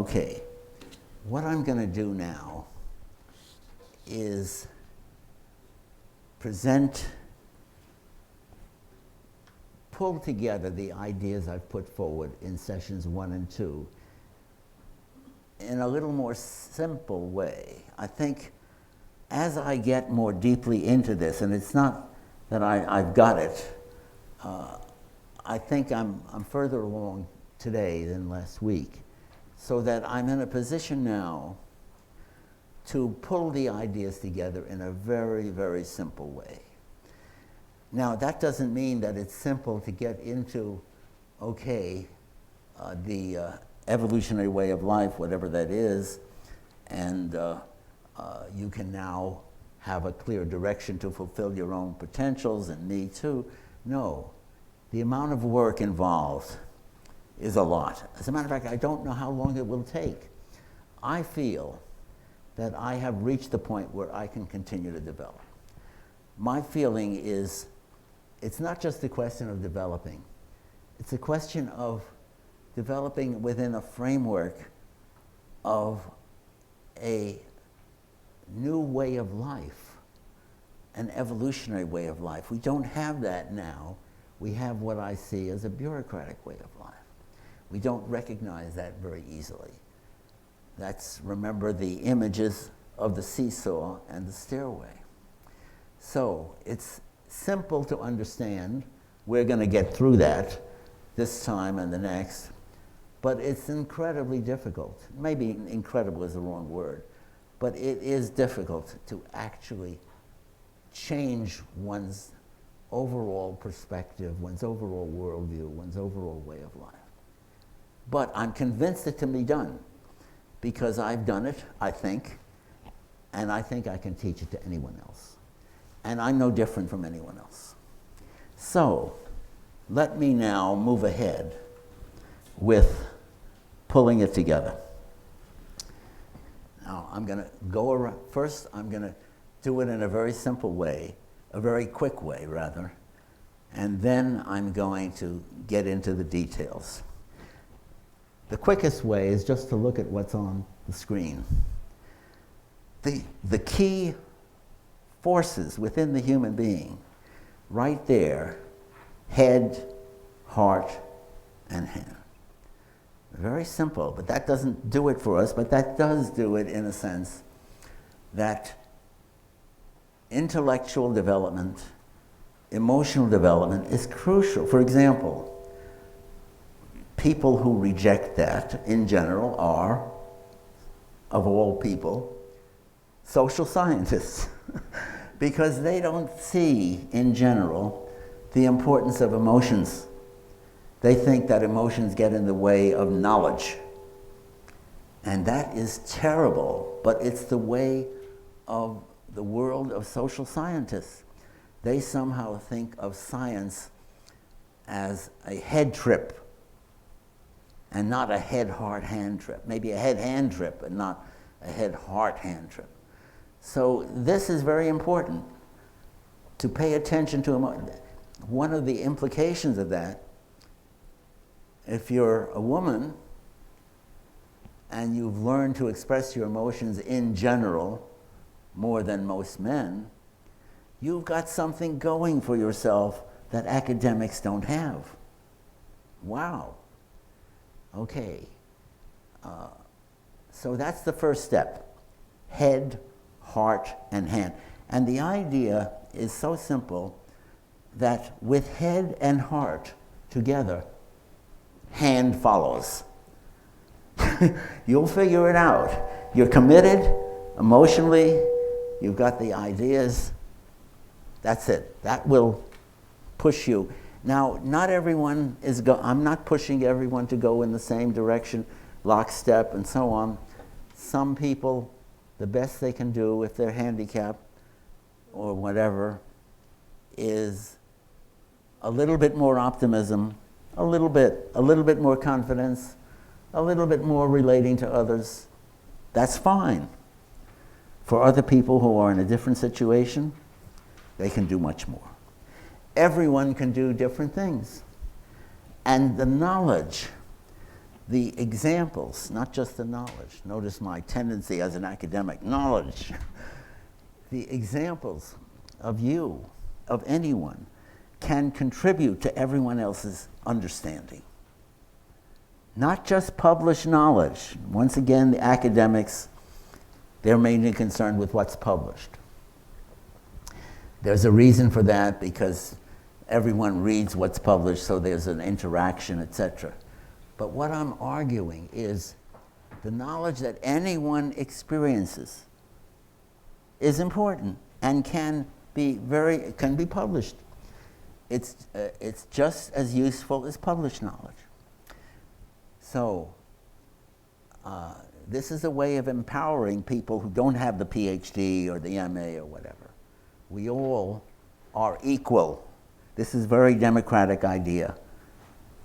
Okay, what I'm going to do now is pull together the ideas I've put forward in sessions 1 and 2 in a little more simple way. I think as I get more deeply into this, and it's not that I've got it, I think I'm further along today than last week, so that I'm in a position now to pull the ideas together in a very, very simple way. Now, that doesn't mean that it's simple to get into, okay, the evolutionary way of life, whatever that is, and you can now have a clear direction to fulfill your own potentials, and me too. No, the amount of work involved is a lot. As a matter of fact, I don't know how long it will take. I feel that I have reached the point where I can continue to develop. My feeling is it's not just a question of developing. It's a question of developing within a framework of a new way of life, an evolutionary way of life. We don't have that now. We have what I see as a bureaucratic way of life. We don't recognize that very easily. Remember the images of the seesaw and the stairway. So it's simple to understand. We're going to get through that this time and the next, but it's incredibly difficult. Maybe incredible is the wrong word, but it is difficult to actually change one's overall perspective, one's overall worldview, one's overall way of life. But I'm convinced it can be done because I've done it, I think, and I think I can teach it to anyone else. And I'm no different from anyone else. So let me now move ahead with pulling it together. Now I'm going to go around. First, I'm going to do it in a very simple way, a very quick way, rather, and then I'm going to get into the details. The quickest way is just to look at what's on the screen. The key forces within the human being, right there, head, heart, and hand. Very simple, but that doesn't do it for us, but that does do it in a sense that intellectual development, emotional development is crucial. For example, people who reject that in general are, of all people, social scientists because they don't see in general the importance of emotions. They think that emotions get in the way of knowledge. And that is terrible, but it's the way of the world of social scientists. They somehow think of science as a head trip and not a head-heart-hand trip. Maybe a head-hand trip and not a head-heart-hand trip. So this is very important, to pay attention to emotion. One of the implications of that, if you're a woman and you've learned to express your emotions in general more than most men, you've got something going for yourself that academics don't have. Wow. Okay. So that's the first step. Head, heart, and hand. And the idea is so simple that with head and heart together, hand follows. You'll figure it out. You're committed emotionally, you've got the ideas, that's it. That will push you. Now, not everyone is, I'm not pushing everyone to go in the same direction, lockstep and so on. Some people, the best they can do if they're handicapped or whatever is a little bit more optimism, a little bit more confidence, a little bit more relating to others. That's fine. For other people who are in a different situation, they can do much more. Everyone can do different things. And the knowledge the examples, not just the knowledge. Notice my tendency as an academic, knowledge. The examples of you, of anyone, can contribute to everyone else's understanding. Not just published knowledge. Once again, the academics, they're mainly concerned with what's published. There's a reason for that, because everyone reads what's published, so there's an interaction, etc. But what I'm arguing is the knowledge that anyone experiences is important and can be published. It's just as useful as published knowledge. So this is a way of empowering people who don't have the PhD or the MA or whatever. We all are equal. This is a very democratic idea.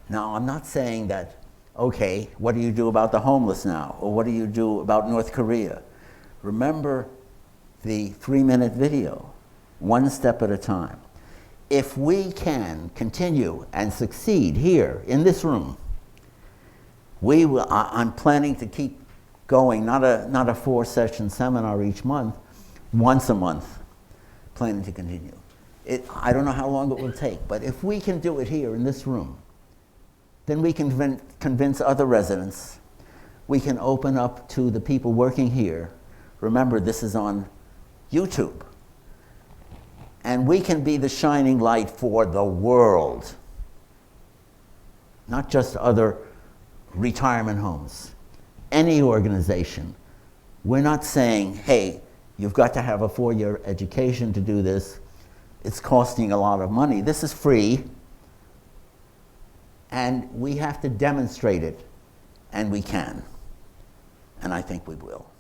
Now, I'm not saying that, okay, what do you do about the homeless now? Or what do you do about North Korea? Remember the 3-minute video, one step at a time. If we can continue and succeed here in this room, I'm planning to keep going, not a 4-session seminar each month, once a month, planning to continue. I don't know how long it will take, but if we can do it here in this room, then we can convince other residents. We can open up to the people working here. Remember, this is on YouTube. And we can be the shining light for the world, not just other retirement homes, any organization. We're not saying, hey, you've got to have a 4-year education to do this. It's costing a lot of money. This is free. And we have to demonstrate it, and we can. And I think we will,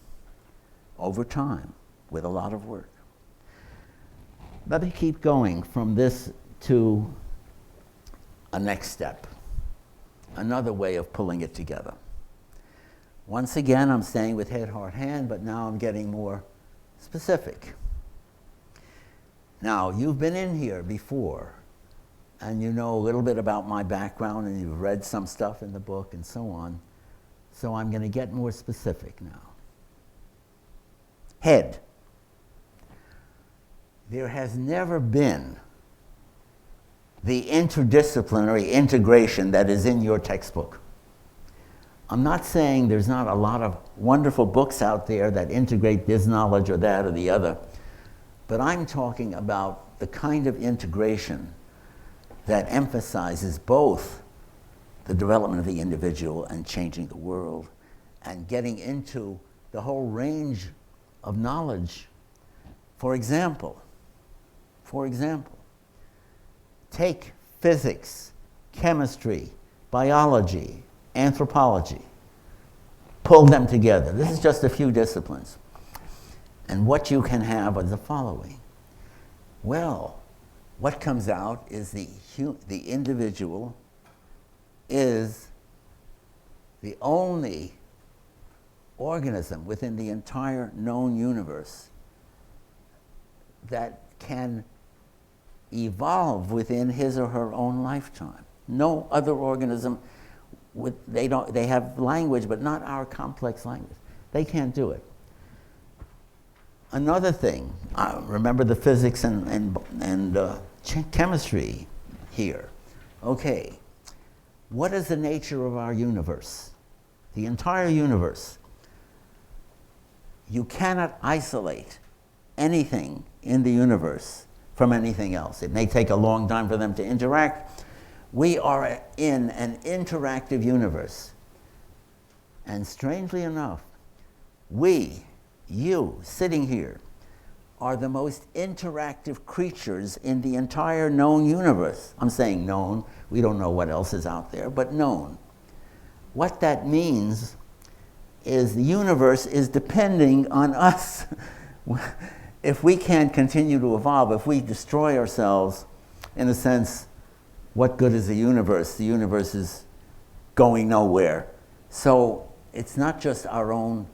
over time, with a lot of work. Let me keep going from this to a next step, another way of pulling it together. Once again, I'm staying with head, heart, hand, but now I'm getting more specific. Now, you've been in here before, and you know a little bit about my background, and you've read some stuff in the book and so on. So I'm going to get more specific now. Head. There has never been the interdisciplinary integration that is in your textbook. I'm not saying there's not a lot of wonderful books out there that integrate this knowledge or that or the other, but I'm talking about the kind of integration that emphasizes both the development of the individual and changing the world and getting into the whole range of knowledge. For example, take physics, chemistry, biology, anthropology. Pull them together. This is just a few disciplines. And what you can have are the following. Well, what comes out is the individual is the only organism within the entire known universe that can evolve within his or her own lifetime. No other organism, they have language, but not our complex language. They can't do it. Another thing, remember the physics and chemistry here. Okay, what is the nature of our universe? The entire universe. You cannot isolate anything in the universe from anything else. It may take a long time for them to interact. We are in an interactive universe. And strangely enough, you sitting here, are the most interactive creatures in the entire known universe. I'm saying known, we don't know what else is out there, but known. What that means is the universe is depending on us. If we can't continue to evolve, if we destroy ourselves, in a sense, what good is the universe? The universe is going nowhere. So it's not just our own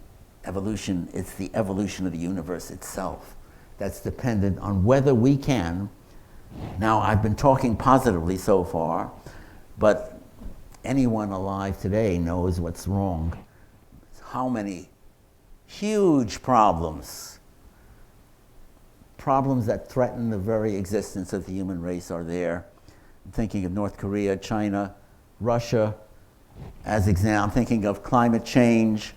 evolution, it's the evolution of the universe itself that's dependent on whether we can. Now, I've been talking positively so far, but anyone alive today knows what's wrong. How many huge problems that threaten the very existence of the human race are there. I'm thinking of North Korea, China, Russia as example. I'm thinking of climate change.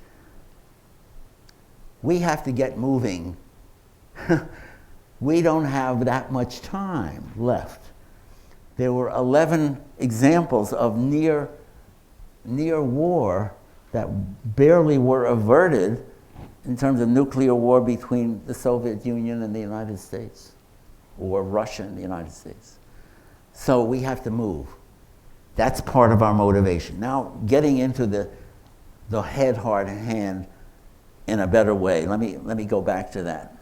We have to get moving. We don't have that much time left. There were 11 examples of near war that barely were averted in terms of nuclear war between the Soviet Union and the United States, or Russia and the United States. So we have to move. That's part of our motivation. Now, getting into the head, heart, and hand in a better way. Let me go back to that.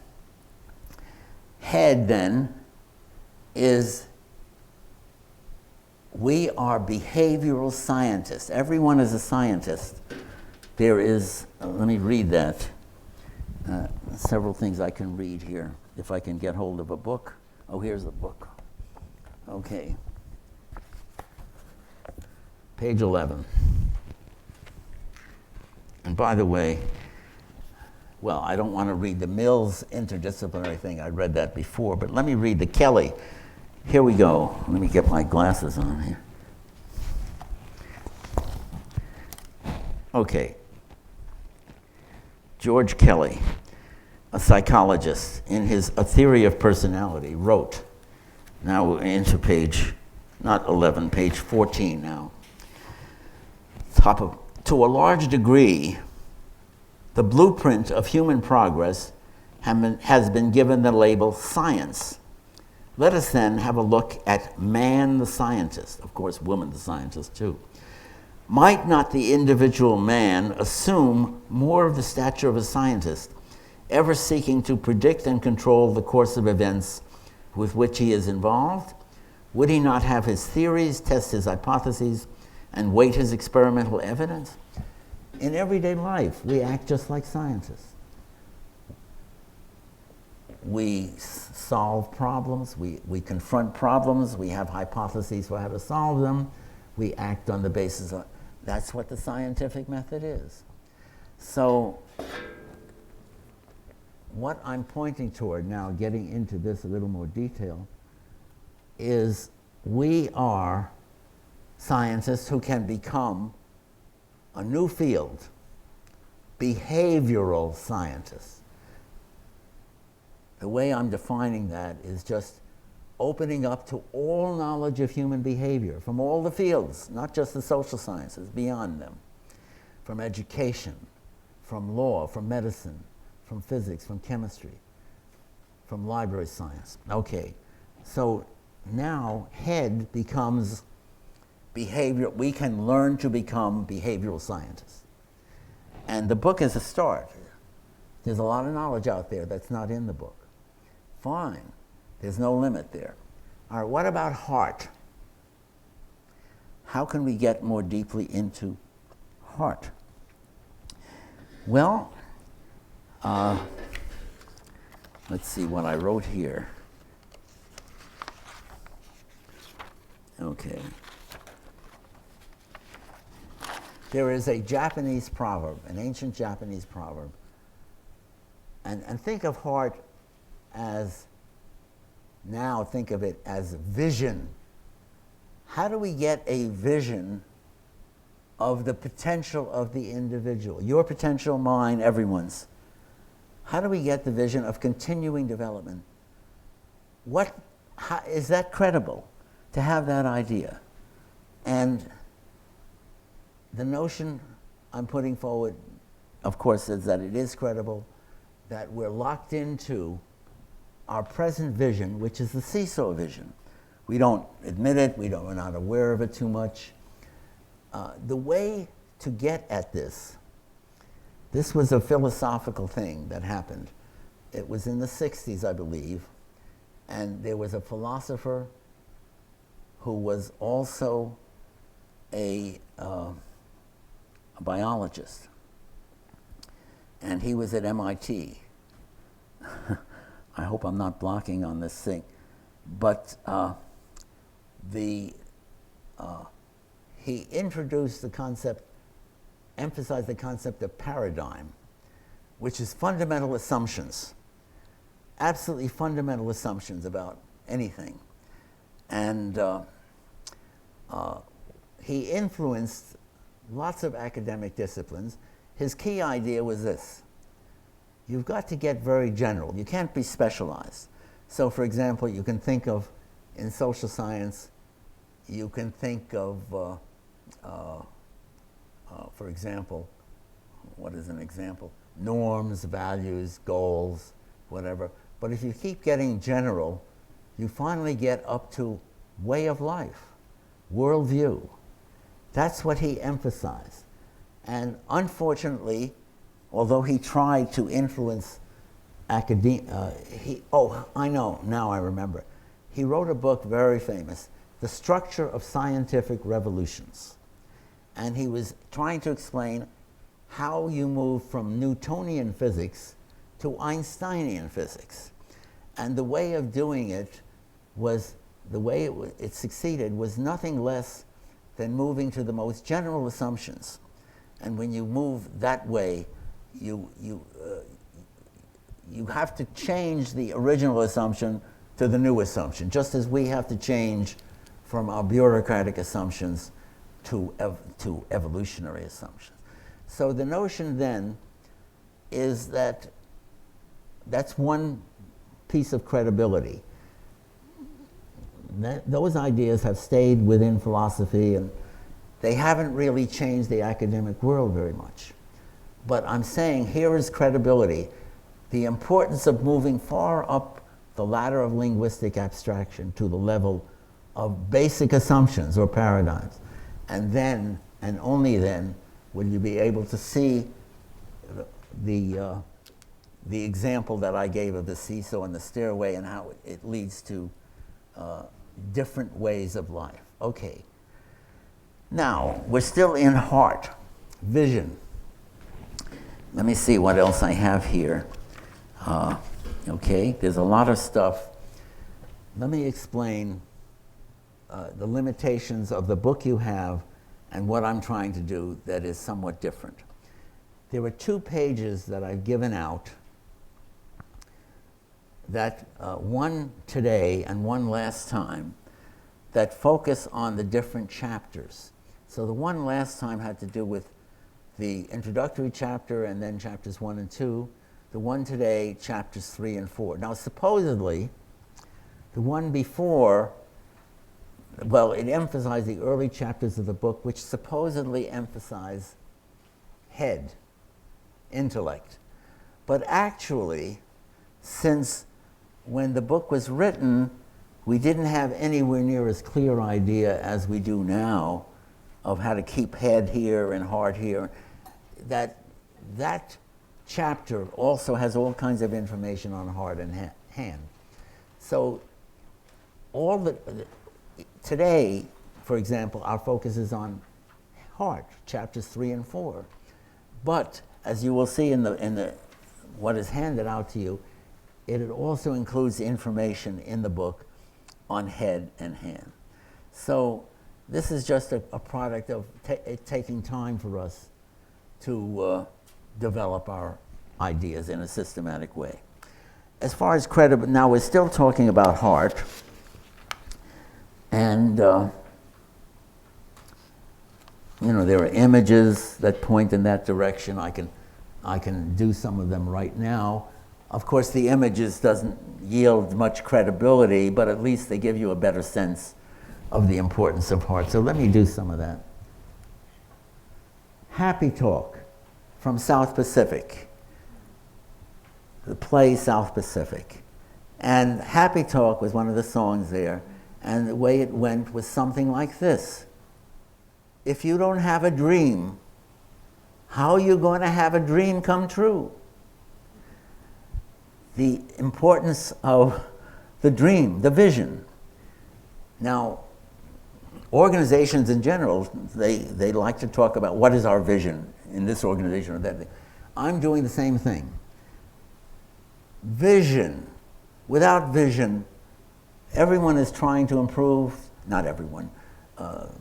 Head, then, is we are behavioral scientists. Everyone is a scientist. There is, let me read that. Several things I can read here, if I can get hold of a book. Oh, here's the book. Okay. Page 11. And by the way, well, I don't want to read the Mills interdisciplinary thing. I read that before, but let me read the Kelly. Here we go. Let me get my glasses on here. Okay. George Kelly, a psychologist, in his A Theory of Personality, wrote, now we're into page, not 11, page 14 now. To a large degree, the blueprint of human progress has been given the label science. Let us then have a look at man the scientist, of course, woman the scientist too. Might not the individual man assume more of the stature of a scientist, ever seeking to predict and control the course of events with which he is involved? Would he not have his theories, test his hypotheses, and weight his experimental evidence? In everyday life, we act just like scientists. We solve problems, we confront problems, we have hypotheses for how to solve them, we act on the basis of, that's what the scientific method is. So, what I'm pointing toward now, getting into this a little more detail, is we are scientists who can become a new field, behavioral scientists. The way I'm defining that is just opening up to all knowledge of human behavior from all the fields, not just the social sciences, beyond them, from education, from law, from medicine, from physics, from chemistry, from library science. Okay, so now head becomes behavior. We can learn to become behavioral scientists. And the book is a start. There's a lot of knowledge out there that's not in the book. Fine, there's no limit there. All right, what about heart? How can we get more deeply into heart? Well, let's see what I wrote here. Okay. There is a Japanese proverb, an ancient Japanese proverb, and think of heart as, now think of it as vision. How do we get a vision of the potential of the individual? Your potential, mine, everyone's. How do we get the vision of continuing development? How, is that credible to have that idea? And the notion I'm putting forward, of course, is that it is credible, that we're locked into our present vision, which is the seesaw vision. We don't admit it, we're not aware of it too much. The way to get at this was a philosophical thing that happened. It was in the 60s, I believe, and there was a philosopher who was also a biologist, and he was at MIT. I hope I'm not blocking on this thing, but he introduced the concept, emphasized the concept of paradigm, which is fundamental assumptions, absolutely fundamental assumptions about anything. And he influenced lots of academic disciplines. His key idea was this: you've got to get very general. You can't be specialized. So, for example, you can think of, in social science, you can think of, for example, what is an example? Norms, values, goals, whatever. But if you keep getting general, you finally get up to way of life, worldview. That's what he emphasized. And unfortunately, although he tried to influence academia, I know, now I remember. He wrote a book very famous, The Structure of Scientific Revolutions. And he was trying to explain how you move from Newtonian physics to Einsteinian physics. And the way of doing it was, the way it succeeded was nothing less than moving to the most general assumptions. And when you move that way, you have to change the original assumption to the new assumption, just as we have to change from our bureaucratic assumptions to evolutionary assumptions. So the notion then is that that's one piece of credibility. Those ideas have stayed within philosophy, and they haven't really changed the academic world very much. But I'm saying here is credibility, the importance of moving far up the ladder of linguistic abstraction to the level of basic assumptions or paradigms. And then, and only then, will you be able to see the example that I gave of the seesaw and the stairway and how it leads to different ways of life. Okay. Now, we're still in heart, vision. Let me see what else I have here. Okay, there's a lot of stuff. Let me explain the limitations of the book you have and what I'm trying to do that is somewhat different. There were 2 pages that I've given out, that one today and one last time, that focus on the different chapters. So the one last time had to do with the introductory chapter and then chapters 1 and 2. The one today, chapters 3 and 4. Now, supposedly, the one before, well, it emphasized the early chapters of the book, which supposedly emphasize head, intellect. But actually, since when the book was written, we didn't have anywhere near as clear idea as we do now of how to keep head here and heart here. That chapter also has all kinds of information on heart and hand. So today, for example, our focus is on heart, chapters 3 and 4. But as you will see in the what is handed out to you, it also includes information in the book on head and hand. So this is just a product of taking time for us to develop our ideas in a systematic way. As far as credibility, now we're still talking about heart, and there are images that point in that direction. I can do some of them right now. Of course, the images doesn't yield much credibility, but at least they give you a better sense of the importance of heart. So let me do some of that. Happy Talk from South Pacific, the play South Pacific. And Happy Talk was one of the songs there, and the way it went was something like this. If you don't have a dream, how are you going to have a dream come true? The importance of the dream, the vision. Now, organizations in general, they like to talk about what is our vision in this organization or that. I'm doing the same thing. Vision. Without vision, everyone is trying to improve, not everyone,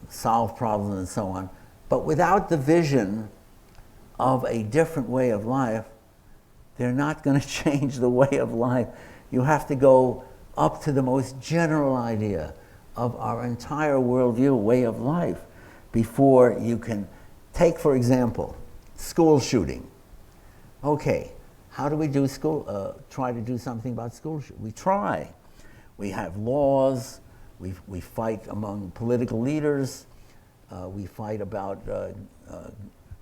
solve problems and so on. But without the vision of a different way of life, they're not going to change the way of life. You have to go up to the most general idea of our entire worldview, way of life, before you can take, for example, school shooting. Okay, how do we do try to do something about school shooting? We try. We have laws, we fight among political leaders, we fight about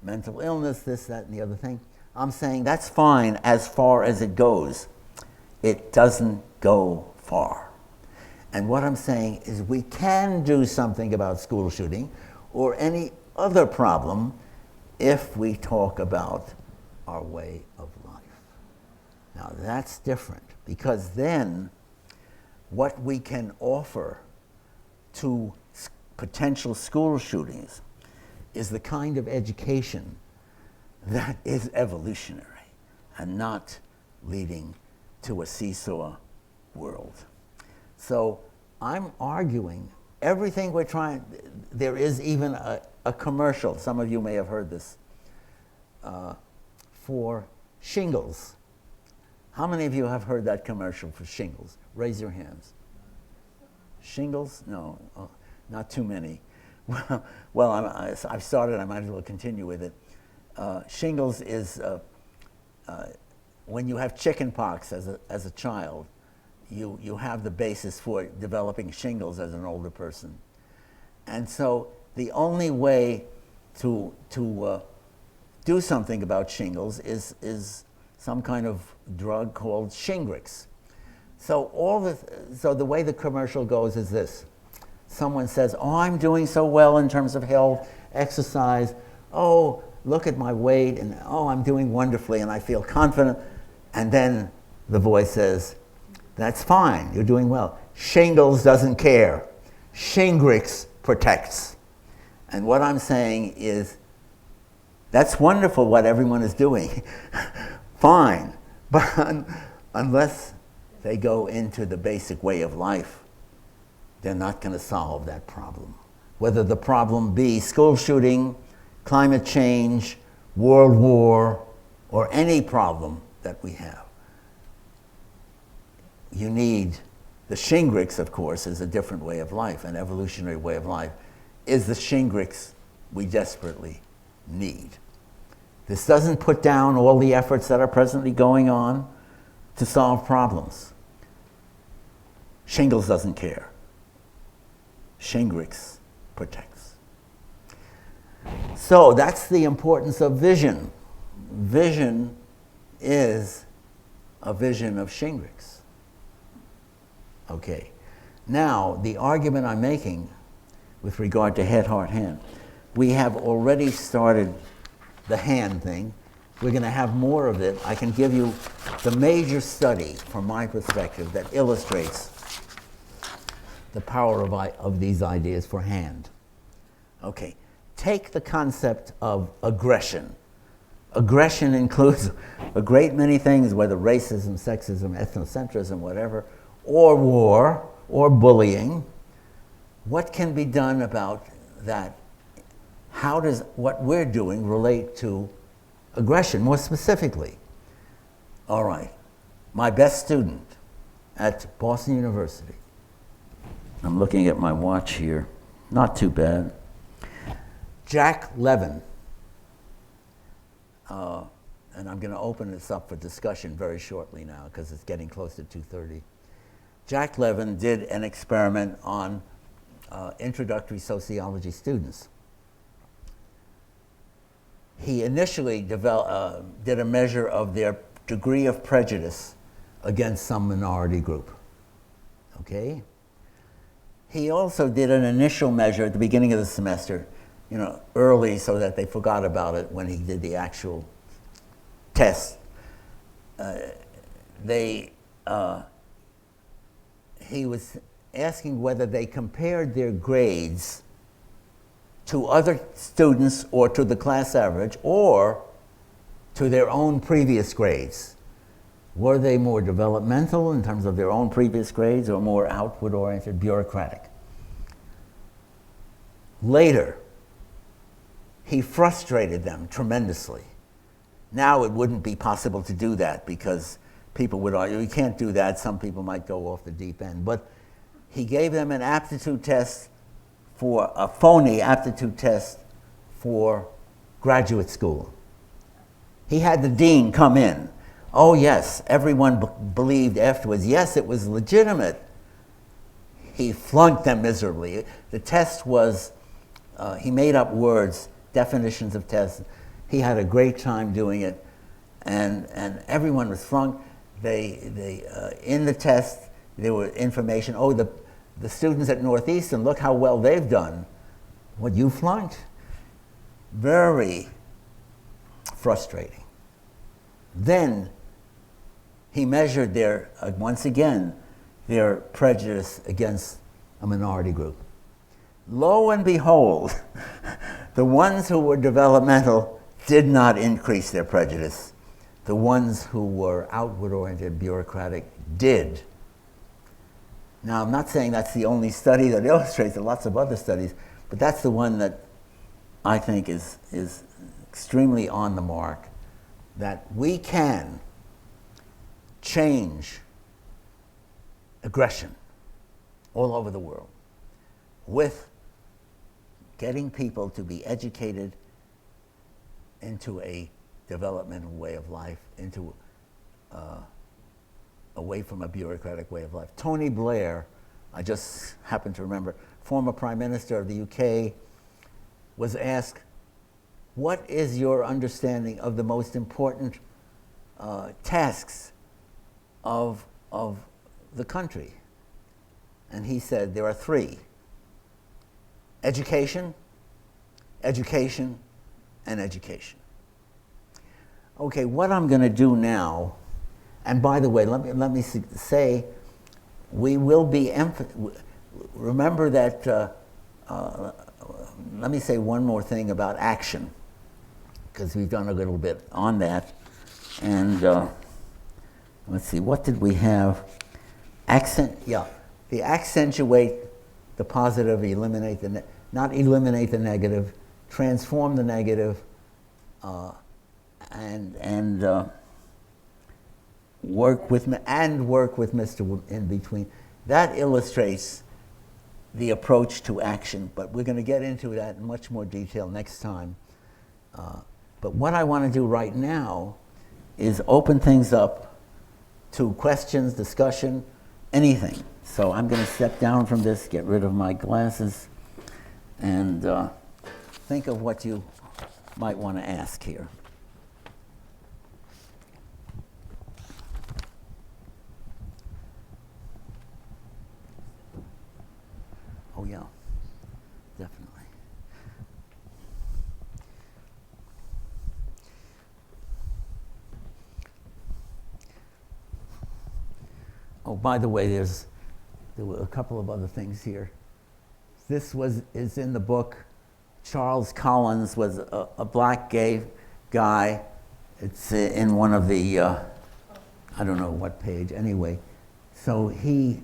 mental illness, this, that, and the other thing. I'm saying that's fine as far as it goes. It doesn't go far. And what I'm saying is we can do something about school shooting or any other problem if we talk about our way of life. Now that's different, because then what we can offer to potential school shootings is the kind of education that is evolutionary and not leading to a seesaw world. So I'm arguing everything we're trying, there is even a commercial, some of you may have heard this, for shingles. How many of you have heard that commercial for shingles? Raise your hands. Shingles? No, not too many. Well, I've started, I might as well continue with it. Shingles is when you have chicken pox as a child, you have the basis for developing shingles as an older person. And so the only way to do something about shingles is some kind of drug called Shingrix. So the way the commercial goes is this. Someone says, oh, I'm doing so well in terms of health, exercise. Oh, look at my weight, and oh, I'm doing wonderfully, and I feel confident. And then the voice says, that's fine, you're doing well. Shingles doesn't care. Shingrix protects. And what I'm saying is, that's wonderful what everyone is doing. Fine. But unless they go into the basic way of life, they're not going to solve that problem. Whether the problem be school shooting, climate change, world war, or any problem that we have. You need, the Shingrix, of course, is a different way of life, an evolutionary way of life, is the Shingrix we desperately need. This doesn't put down all the efforts that are presently going on to solve problems. Shingles doesn't care. Shingrix protects. So that's the importance of vision. Vision is a vision of Shingrix. Okay. Now, the argument I'm making with regard to head, heart, hand, we have already started the hand thing. We're going to have more of it. I can give you the major study from my perspective that illustrates the power of these ideas for hand. Okay, take the concept of aggression. Aggression includes a great many things, whether racism, sexism, ethnocentrism, whatever, or war, or bullying. What can be done about that? How does what we're doing relate to aggression, more specifically? All right, my best student at Boston University, I'm looking at my watch here, not too bad, Jack Levin, and I'm going to open this up for discussion very shortly now because it's getting close to 2:30. Jack Levin did an experiment on introductory sociology students. He initially did a measure of their degree of prejudice against some minority group. Okay? He also did an initial measure at the beginning of the semester, early so that they forgot about it when he did the actual test. He was asking whether they compared their grades to other students or to the class average or to their own previous grades. Were they more developmental in terms of their own previous grades or more outward-oriented, bureaucratic? Later, he frustrated them tremendously. Now it wouldn't be possible to do that because people would argue, you can't do that, some people might go off the deep end. But he gave them an aptitude test for a phony aptitude test for graduate school. He had the dean come in. Oh yes, everyone believed afterwards, yes, it was legitimate. He flunked them miserably. The test was, he made up words, definitions of tests. He had a great time doing it, and everyone was flunked. In the test, there were information, oh, the students at Northeastern, look how well they've done. What, you flunked? Very frustrating. Then he measured once again, their prejudice against a minority group. Lo and behold, the ones who were developmental did not increase their prejudice. The ones who were outward-oriented, bureaucratic, did. Now, I'm not saying that's the only study that illustrates it, lots of other studies, but that's the one that I think is extremely on the mark, that we can change aggression all over the world with getting people to be educated into a developmental way of life, into away from a bureaucratic way of life. Tony Blair, I just happen to remember, former Prime Minister of the UK, was asked, what is your understanding of the most important tasks of the country? And he said, there are three: education, education, and education. Okay, what I'm going to do now, and by the way, let me say, we will be, remember that, let me say one more thing about action, because we've done a little bit on that. And let's see, what did we have? The accentuate the positive, eliminate the, not eliminate the negative, transform the negative, and work with Mr. In Between. That illustrates the approach to action, but we're going to get into that in much more detail next time. But what I want to do right now is open things up to questions, discussion, anything. So I'm going to step down from this, get rid of my glasses, and think of what you might want to ask here. Oh yeah, definitely. Oh, by the way, there were a couple of other things here. This is in the book. Charles Collins was a black gay guy. It's in one of the, I don't know what page, anyway. So he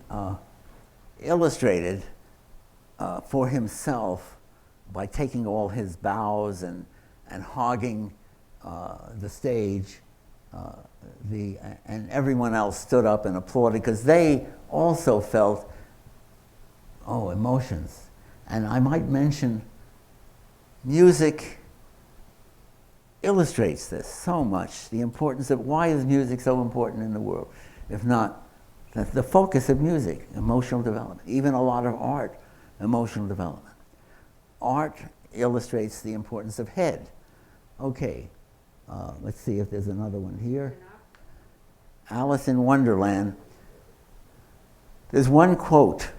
illustrated for himself by taking all his bows and hogging the stage, and everyone else stood up and applauded because they also felt, emotions. And I might mention music illustrates this so much, the importance of why is music so important in the world, if not the focus of music, emotional development, even a lot of art, emotional development. Art illustrates the importance of head. Okay, let's see if there's another one here. Alice in Wonderland. There's one quote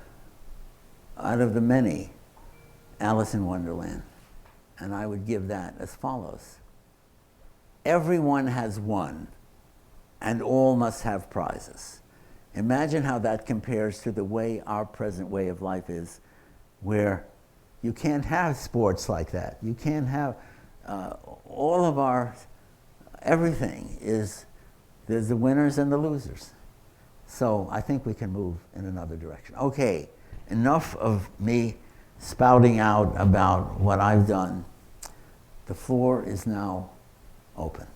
out of the many, Alice in Wonderland, and I would give that as follows. Everyone has won, and all must have prizes. Imagine how that compares to the way our present way of life is, where you can't have sports like that. You can't have all of our, everything is, there's the winners and the losers. So I think we can move in another direction. Okay, enough of me spouting out about what I've done. The floor is now open.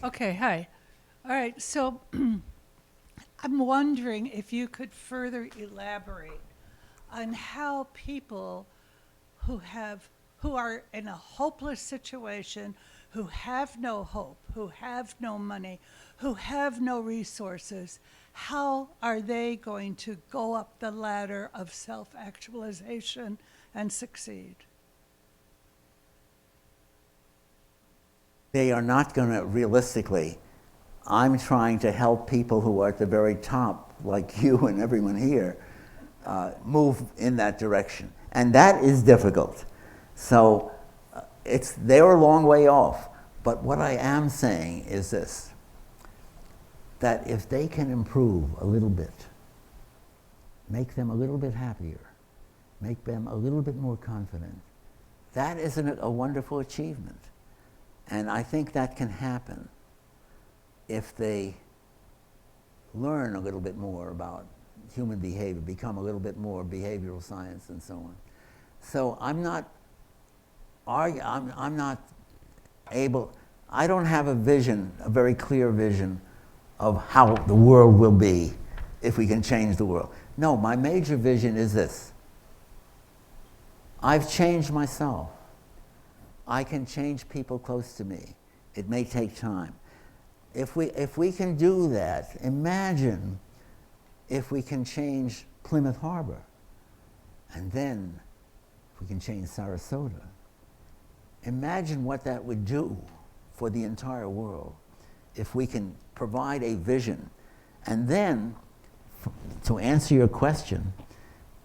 Okay, hi. All right, so I'm wondering if you could further elaborate on how people who are in a hopeless situation, who have no hope, who have no money, who have no resources, how are they going to go up the ladder of self-actualization and succeed? They are not going to, realistically, I'm trying to help people who are at the very top, like you and everyone here, move in that direction. And that is difficult. So they're a long way off. But what I am saying is this, that if they can improve a little bit, make them a little bit happier, make them a little bit more confident, that is a wonderful achievement. And I think that can happen if they learn a little bit more about human behavior, become a little bit more behavioral science and so on. So I'm not able, I don't have a vision, a very clear vision of how the world will be if we can change the world. No, my major vision is this. I've changed myself. I can change people close to me. It may take time. If we can do that, imagine if we can change Plymouth Harbor, and then if we can change Sarasota. Imagine what that would do for the entire world if we can provide a vision. And then, to answer your question,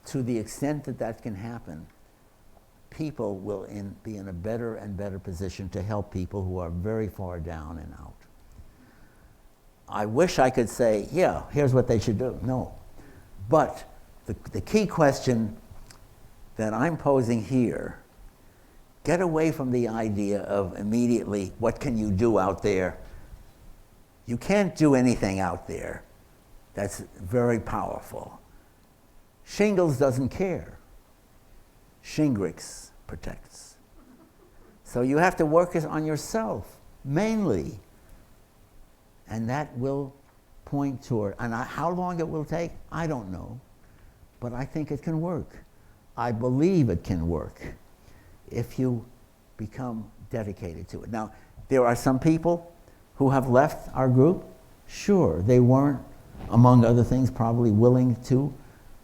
to the extent that that can happen, people will be in a better and better position to help people who are very far down and out. I wish I could say, yeah, here's what they should do. No. But the key question that I'm posing here, get away from the idea of immediately, what can you do out there? You can't do anything out there that's very powerful. Shingles doesn't care. Shingrix protects. So you have to work on yourself, mainly. And that will point toward, and how long it will take, I don't know. But I think it can work. I believe it can work if you become dedicated to it. Now, there are some people who have left our group. Sure, they weren't, among other things, probably willing to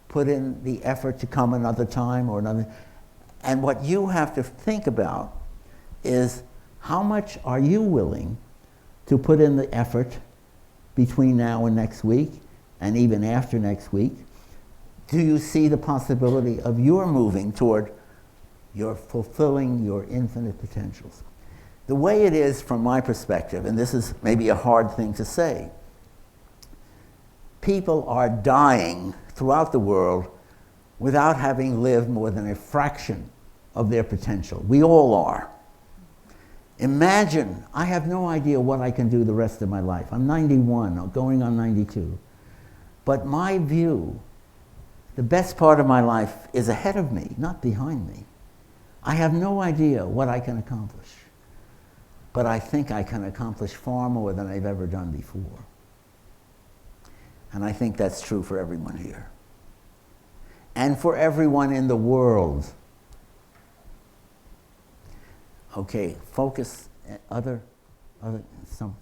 put in the effort to come another time or another. And what you have to think about is how much are you willing to put in the effort between now and next week, and even after next week? Do you see the possibility of your moving toward your fulfilling your infinite potentials? The way it is from my perspective, and this is maybe a hard thing to say, people are dying throughout the world without having lived more than a fraction of their potential. We all are. Imagine, I have no idea what I can do the rest of my life. I'm 91, going on 92. But my view, the best part of my life is ahead of me, not behind me. I have no idea what I can accomplish. But I think I can accomplish far more than I've ever done before. And I think that's true for everyone here. And for everyone in the world. Okay, focus, some.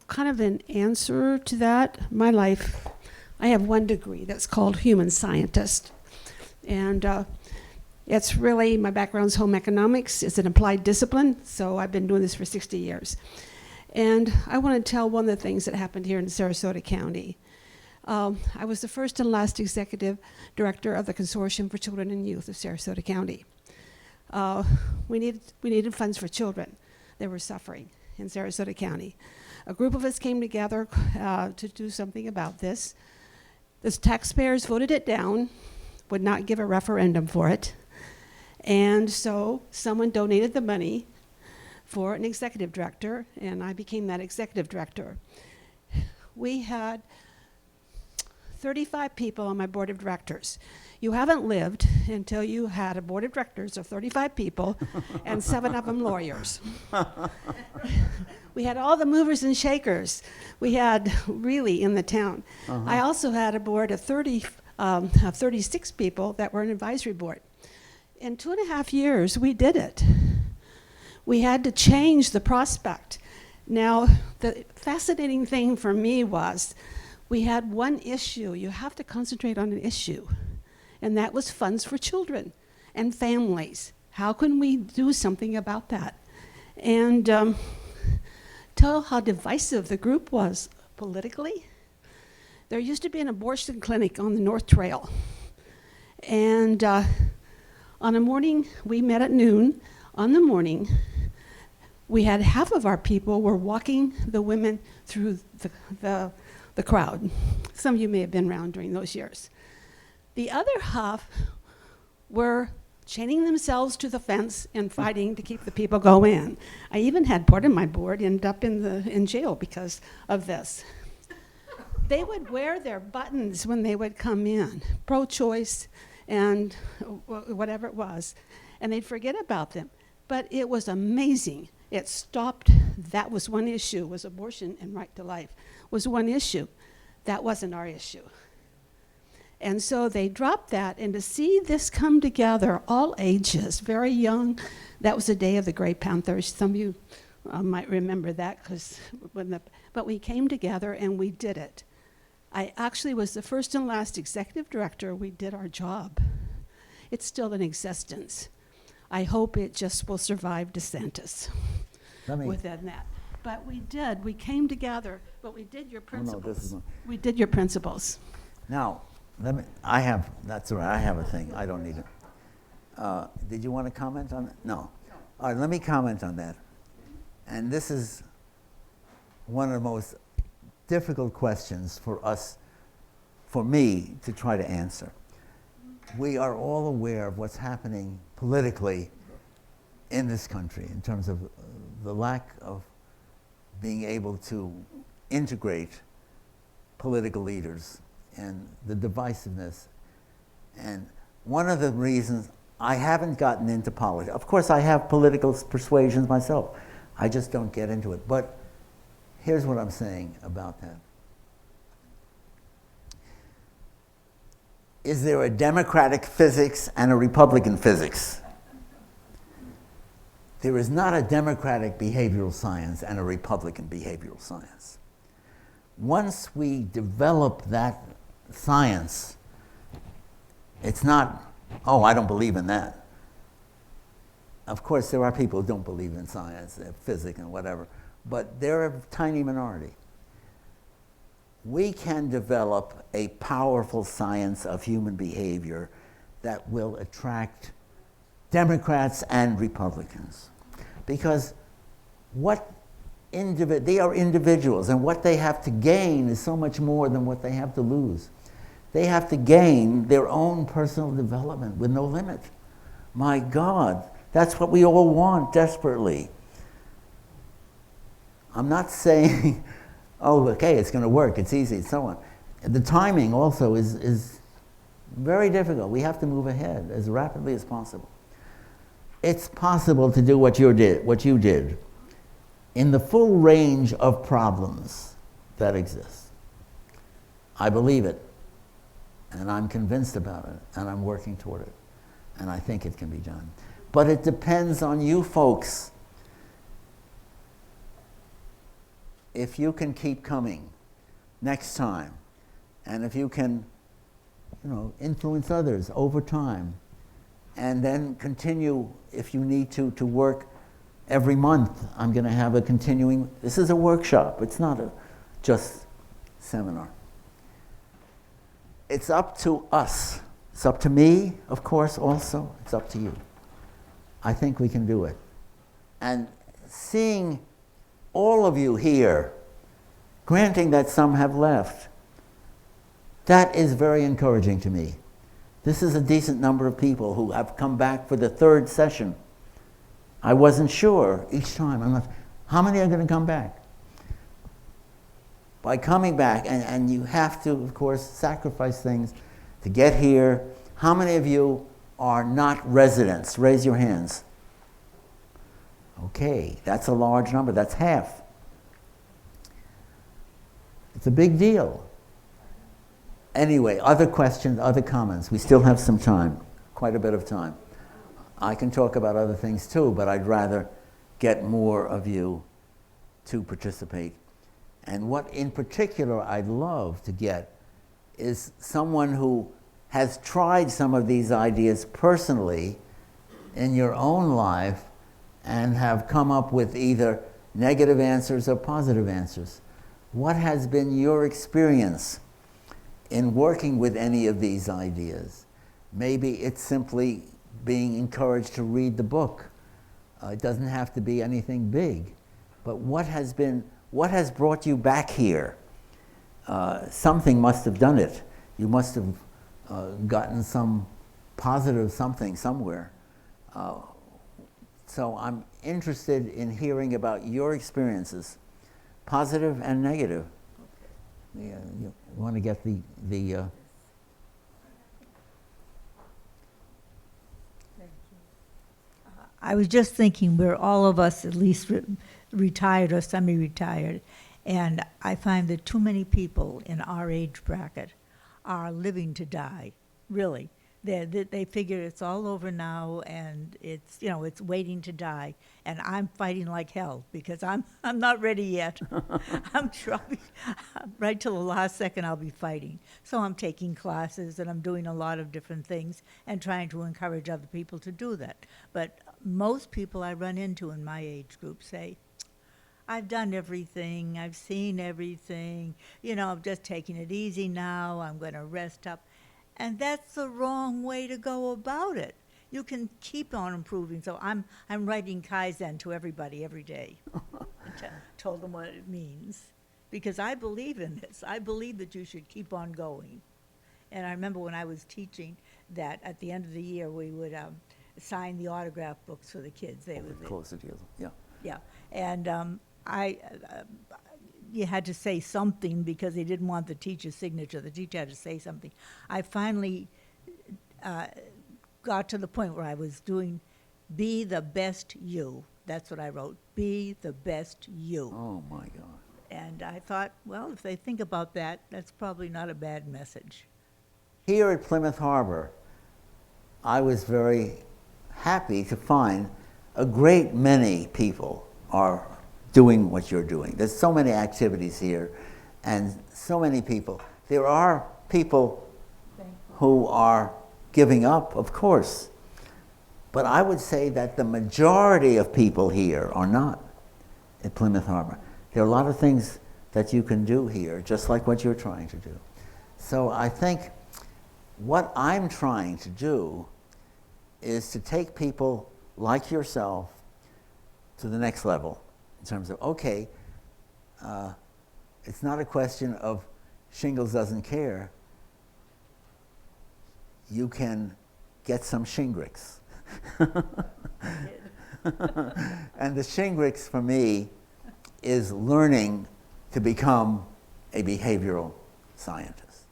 Kind of an answer to that, my life, I have one degree that's called human scientist. And it's really, my background's home economics. It's an applied discipline, so I've been doing this for 60 years. And I want to tell one of the things that happened here in Sarasota County. I was the first and last executive director of the Consortium for Children and Youth of Sarasota County. We needed funds for children that were suffering in Sarasota County. A group of us came together to do something about this. The taxpayers voted it down, would not give a referendum for it. And so someone donated the money for an executive director, and I became that executive director. we had 35 people on my board of directors. You haven't lived until you had a board of directors of 35 people and 7 of them lawyers. We had all the movers and shakers we had really in the town. I also had a board of 36 people that were an advisory board. In 2.5 years, we did it. We had to change the prospect. Now, the fascinating thing for me was we had one issue. You have to concentrate on an issue, and that was funds for children and families. How can we do something about that? And tell how divisive the group was politically. There used to be an abortion clinic on the North Trail. And on a morning, we met at noon. On the morning, we had half of our people were walking the women through the crowd. Some of you may have been around during those years. The other half were chaining themselves to the fence and fighting to keep the people go in. I even had part of my board end up in jail because of this. They would wear their buttons when they would come in, pro-choice and whatever it was, and they'd forget about them. But it was amazing. It stopped. That was one issue, was abortion and right to life, was one issue. That wasn't our issue. And so they dropped that, and to see this come together, all ages, very young, that was the day of the Grey Panthers. Some of you might remember that, but we came together and we did it. I actually was the first and last executive director. We did our job. It's still in existence. I hope it just will survive DeSantis within that. But we did. We came together, but we did your principles. We did your principles. Now, that's all right, I have a thing, I don't need it. Did you want to comment on that? No. All right, let me comment on that. And this is one of the most difficult questions for me to try to answer. We are all aware of what's happening politically in this country in terms of the lack of being able to integrate political leaders and the divisiveness. And one of the reasons I haven't gotten into politics, of course I have political persuasions myself, I just don't get into it. But here's what I'm saying about that. Is there a Democratic physics and a Republican physics? There is not a Democratic behavioral science and a Republican behavioral science. Once we develop that science, it's not, oh, I don't believe in that. Of course, there are people who don't believe in science, physics, and whatever, but they're a tiny minority. We can develop a powerful science of human behavior that will attract Democrats and Republicans. Because they are individuals, and what they have to gain is so much more than what they have to lose. They have to gain their own personal development with no limit. My God, that's what we all want desperately. I'm not saying, oh, okay, it's going to work, it's easy, and so on. The timing also is very difficult. We have to move ahead as rapidly as possible. It's possible to do what you did in the full range of problems that exist. I believe it, and I'm convinced about it, and I'm working toward it, and I think it can be done. But it depends on you folks. If you can keep coming next time, and if you can, influence others over time, and then continue, if you need to work every month. I'm going to have a continuing, this is a workshop, it's not a just seminar. It's up to us. It's up to me, of course, also. It's up to you. I think we can do it. And seeing all of you here, granting that some have left, that is very encouraging to me. This is a decent number of people who have come back for the third session. I wasn't sure each time. How many are going to come back? by coming back, and you have to, of course, sacrifice things to get here. How many of you are not residents? Raise your hands. Okay, that's a large number. That's half. It's a big deal. Anyway, other questions, other comments? We still have some time, quite a bit of time. I can talk about other things too, but I'd rather get more of you to participate. And what in particular I'd love to get is someone who has tried some of these ideas personally in your own life and have come up with either negative answers or positive answers. What has been your experience in working with any of these ideas? Maybe it's simply being encouraged to read the book. It doesn't have to be anything big. But what has brought you back here? Something must have done it. You must have gotten some positive something somewhere. So I'm interested in hearing about your experiences, positive and negative. Yeah, you want to get the I was just thinking, we're all of us at least retired or semi-retired, and I find that too many people in our age bracket are living to die, really. They figure it's all over now, and it's, you know, it's waiting to die, and I'm fighting like hell because I'm not ready yet. I'm sure right till the last second I'll be fighting. So I'm taking classes and I'm doing a lot of different things and trying to encourage other people to do that. But most people I run into in my age group say, I've done everything, I've seen everything, you know, I'm just taking it easy now, I'm going to rest up. And that's the wrong way to go about it. You can keep on improving. So I'm writing Kaizen to everybody every day. Told them what it means. Because I believe in this. I believe that you should keep on going. And I remember when I was teaching that at the end of the year we would sign the autograph books for the kids. They would close the deal. Yeah. Yeah. And you had to say something because they didn't want the teacher's signature. The teacher had to say something. I finally got to the point where I was doing, be the best you. That's what I wrote, be the best you. Oh my God. And I thought, well, if they think about that, that's probably not a bad message. Here at Plymouth Harbor, I was very happy to find a great many people are doing what you're doing. There's so many activities here and so many people. There are people who are giving up, of course, but I would say that the majority of people here are not at Plymouth Harbor. There are a lot of things that you can do here, just like what you're trying to do. So I think what I'm trying to do is to take people like yourself to the next level. In terms of, okay, it's not a question of shingles doesn't care. You can get some Shingrix. And the Shingrix for me is learning to become a behavioral scientist.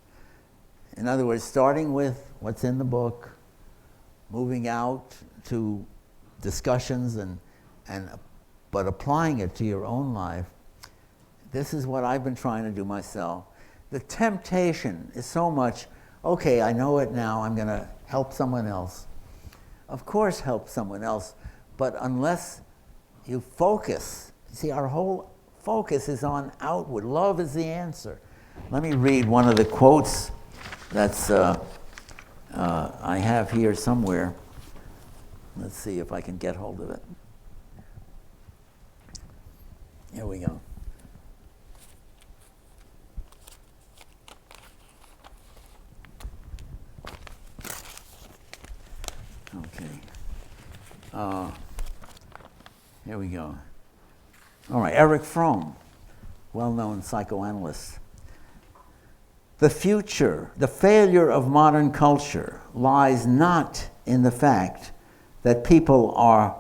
In other words, starting with what's in the book, moving out to discussions but applying it to your own life. This is what I've been trying to do myself. The temptation is so much, okay, I know it now, I'm going to help someone else. Of course, help someone else, but unless you focus, see, our whole focus is on outward. Love is the answer. Let me read one of the quotes that's I have here somewhere. Let's see if I can get hold of it. Here we go. Okay. Here we go. All right, Eric Fromm, well-known psychoanalyst. The failure of modern culture lies not in the fact that people are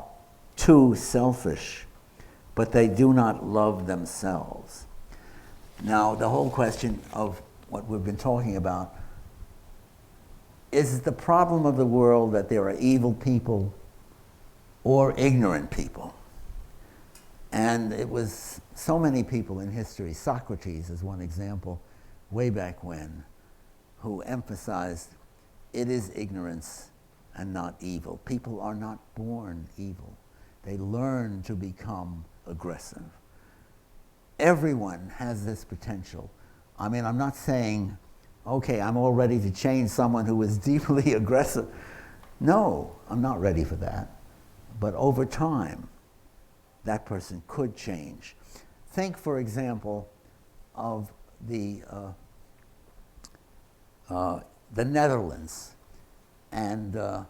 too selfish, but they do not love themselves. Now, the whole question of what we've been talking about is the problem of the world that there are evil people or ignorant people. And it was so many people in history, Socrates is one example, way back when, who emphasized it is ignorance and not evil. People are not born evil. They learn to become aggressive. Everyone has this potential. I mean, I'm not saying, okay, I'm all ready to change someone who is deeply aggressive. No, I'm not ready for that. But over time, that person could change. Think, for example, of the Netherlands and the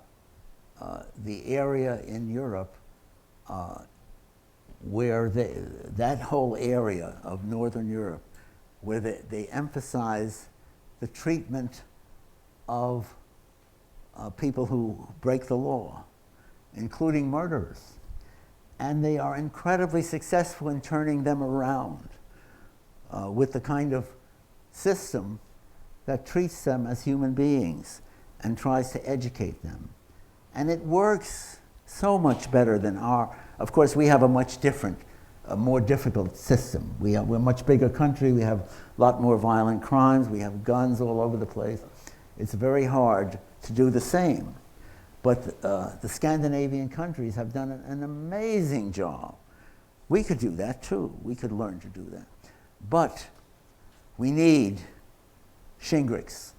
area in Europe where that whole area of Northern Europe, where they emphasize the treatment of people who break the law, including murderers. And they are incredibly successful in turning them around with the kind of system that treats them as human beings and tries to educate them. And it works so much better than of course, we have a much different, a more difficult system. We're a much bigger country, we have a lot more violent crimes, we have guns all over the place. It's very hard to do the same. But the Scandinavian countries have done an amazing job. We could do that too. We could learn to do that. But we need Shingrix.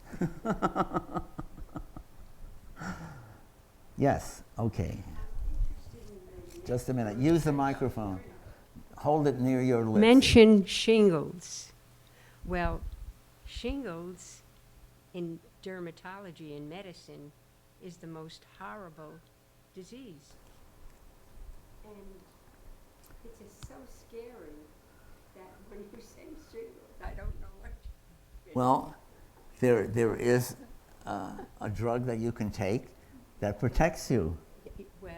Yes, okay. Just a minute. Use the microphone. Hold it near your lips. Mention shingles. Well, shingles in dermatology and medicine is the most horrible disease. And it's just so scary that when you say shingles, I don't know what. Well, there is a drug that you can take that protects you. Well,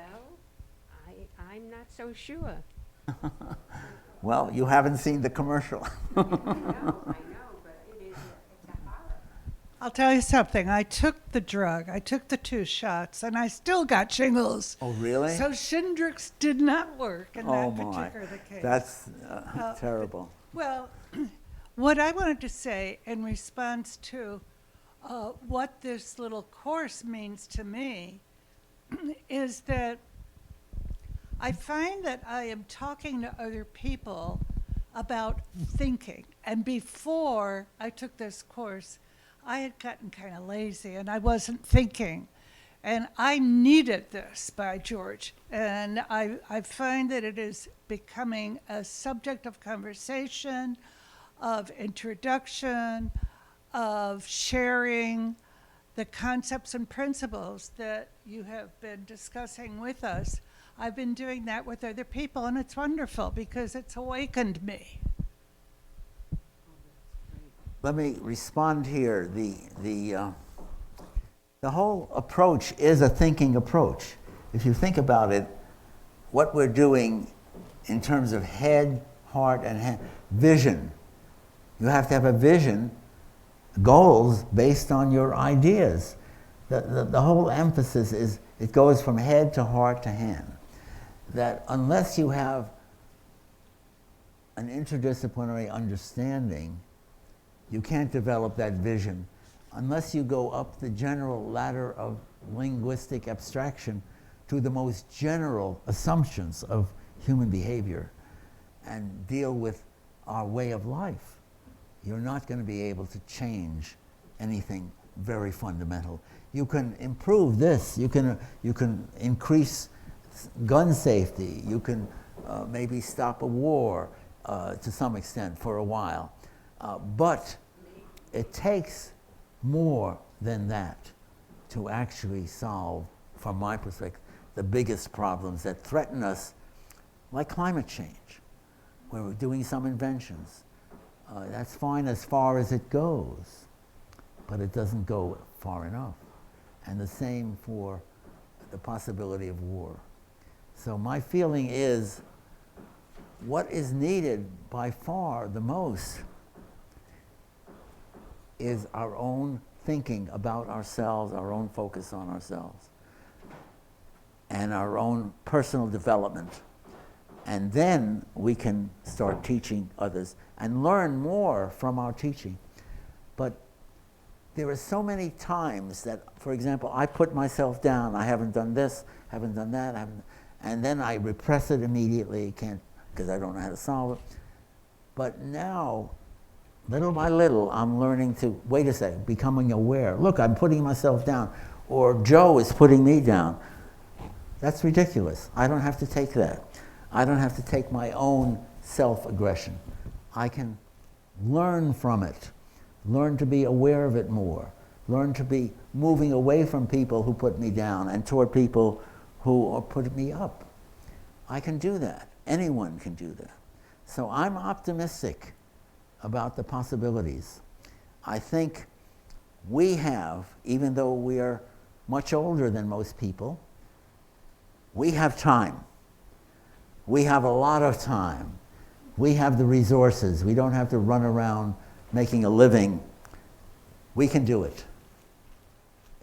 I'm not so sure. Well, you haven't seen the commercial. I know, but it's a horror. I'll tell you something. I took the drug. I took the 2 shots, and I still got shingles. Oh, really? So Shingrix did not work in Oh, that my. particular case. That's terrible. Well, what I wanted to say in response to what this little course means to me is that I find that I am talking to other people about thinking. And before I took this course, I had gotten kind of lazy and I wasn't thinking. And I needed this, by George. And I find that it is becoming a subject of conversation, of introduction, of sharing the concepts and principles that you have been discussing with us. I've been doing that with other people, and it's wonderful because it's awakened me. Let me respond here. The whole approach is a thinking approach. If you think about it, what we're doing in terms of head, heart, and hand, vision. You have to have a vision, goals based on your ideas. The whole emphasis is it goes from head to heart to hand. That unless you have an interdisciplinary understanding, you can't develop that vision. Unless you go up the general ladder of linguistic abstraction to the most general assumptions of human behavior and deal with our way of life, you're not going to be able to change anything very fundamental. You can improve this. You can increase gun safety. You can maybe stop a war to some extent for a while. But it takes more than that to actually solve, from my perspective, the biggest problems that threaten us, like climate change, where we're doing some inventions. That's fine as far as it goes, but it doesn't go far enough. And the same for the possibility of war. So my feeling is what is needed by far the most is our own thinking about ourselves, our own focus on ourselves, and our own personal development. And then we can start teaching others and learn more from our teaching. But there are so many times that, for example, I put myself down. I haven't done this, haven't done that, and then I repress it immediately, can't, because I don't know how to solve it. But now, little by little, I'm learning to, wait a second, becoming aware. Look, I'm putting myself down, or Joe is putting me down. That's ridiculous. I don't have to take that. I don't have to take my own self-aggression. I can learn from it, learn to be aware of it more, learn to be moving away from people who put me down and toward people who are putting me up. I can do that. Anyone can do that. So I'm optimistic about the possibilities. I think we have, even though we are much older than most people, we have time. We have a lot of time. We have the resources. We don't have to run around making a living. We can do it.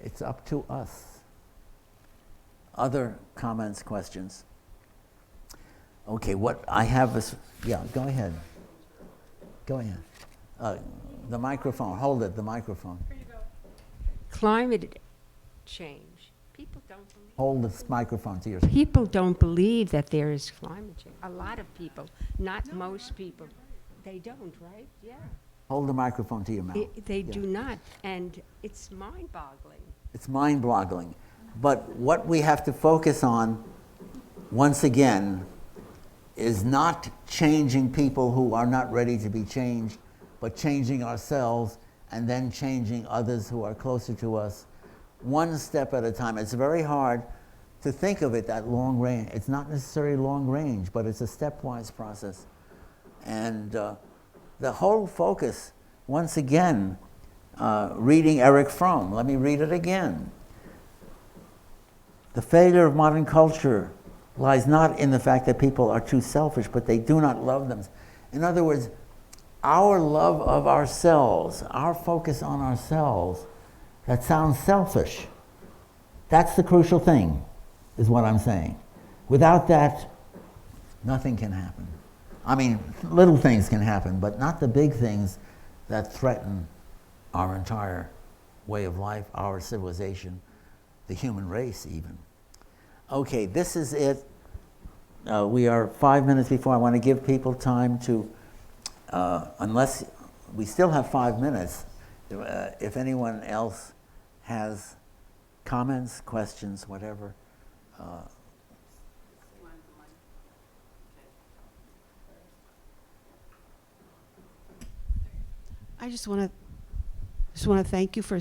It's up to us. Other comments, questions? Okay, what I have is, yeah, go ahead. Go ahead. The microphone, hold it, the microphone. Climate change. People don't believe. Hold this microphone to yourself. People don't believe that there is climate change. A lot of people, not most people. They don't, right? Yeah. Hold the microphone to your mouth. They Yeah. do not, and it's mind-boggling. It's mind-boggling. But what we have to focus on, once again, is not changing people who are not ready to be changed, but changing ourselves and then changing others who are closer to us, one step at a time. It's very hard to think of it that long range. It's not necessarily long range, but it's a stepwise process. And the whole focus, once again, reading Erich Fromm, let me read it again. The failure of modern culture lies not in the fact that people are too selfish, but they do not love them. In other words, our love of ourselves, our focus on ourselves, that sounds selfish. That's the crucial thing, is what I'm saying. Without that, nothing can happen. I mean, little things can happen, but not the big things that threaten our entire way of life, our civilization, the human race even. Okay, this is it. We are 5 minutes before. I want to give people time to, unless we still have 5 minutes, if anyone else has comments, questions, whatever. I just want to thank you for